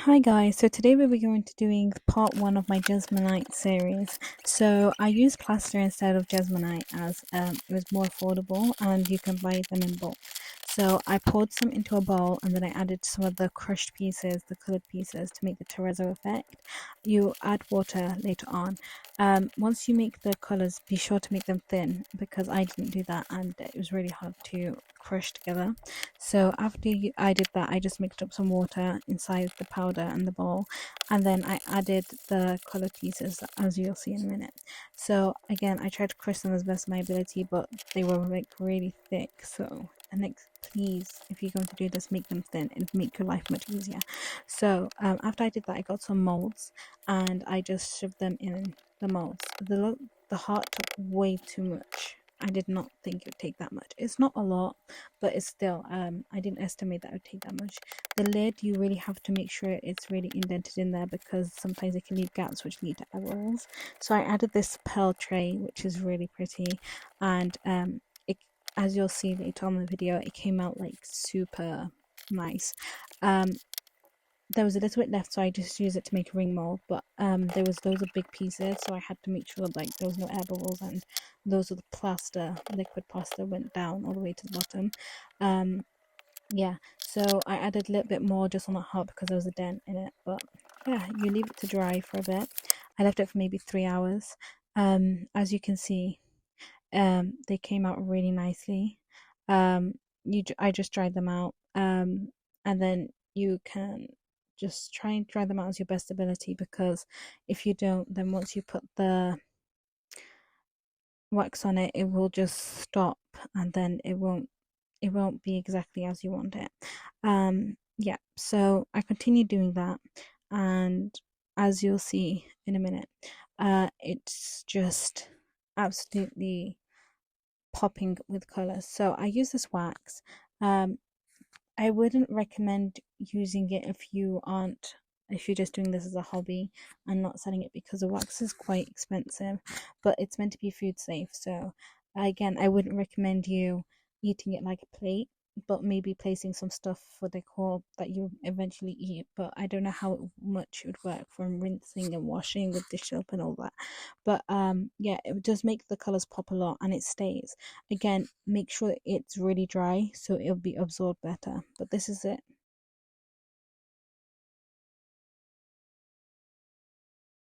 Hi guys, so today we'll be going to doing part one of my Jesmonite series. So I use plaster instead of Jesmonite as it was more affordable and you can buy them in bulk. So I poured some into a bowl and then I added some of the crushed pieces, the colored pieces to make the terrazzo effect. You add water later on. Once you make the colors, be sure to make them thin because I didn't do that and it was really hard to crush together. So I did that, I just mixed up some water inside the powder and the bowl, and then I added the colored pieces as you'll see in a minute. So again, I tried to crush them as best of my ability, but they were like really thick. So and next, please, if you're going to do this, make them thin and make your life much easier. So after I did that, I got some molds and I just shoved them in the molds. The heart took way too much. I did not think it would take that much. It's not a lot, but it's still I didn't estimate that it would take that much. The lid, you really have to make sure it's really indented in there because sometimes it can leave gaps which lead to errors. So I added this pearl tray which is really pretty, and it, as you'll see later on in the video, it came out like super nice. There was a little bit left, so I just used it to make a ring mold, but there was loads of big pieces, so I had to make sure like there was no air bubbles, and those of the plaster, liquid plaster, went down all the way to the bottom. Yeah, so I added a little bit more just on that heart because there was a dent in it, but yeah, you leave it to dry for a bit. I left it for maybe 3 hours. As you can see, they came out really nicely. I just dried them out, and then you can just try and dry them out as your best ability, because if you don't, then once you put the wax on it, it will just stop, and then it won't be exactly as you want it. Yeah, so I continued doing that, and as you'll see in a minute, it's just absolutely popping with colors. So I use this wax. Um, I wouldn't recommend using it if you're just doing this as a hobby and not selling it, because the wax is quite expensive, but it's meant to be food safe. So again, I wouldn't recommend you eating it like a plate, but maybe placing some stuff for decor that you eventually eat. But I don't know how much it would work from rinsing and washing with dish soap and all that. But yeah, it does make the colors pop a lot and it stays. Again, make sure it's really dry so it'll be absorbed better. But this is it.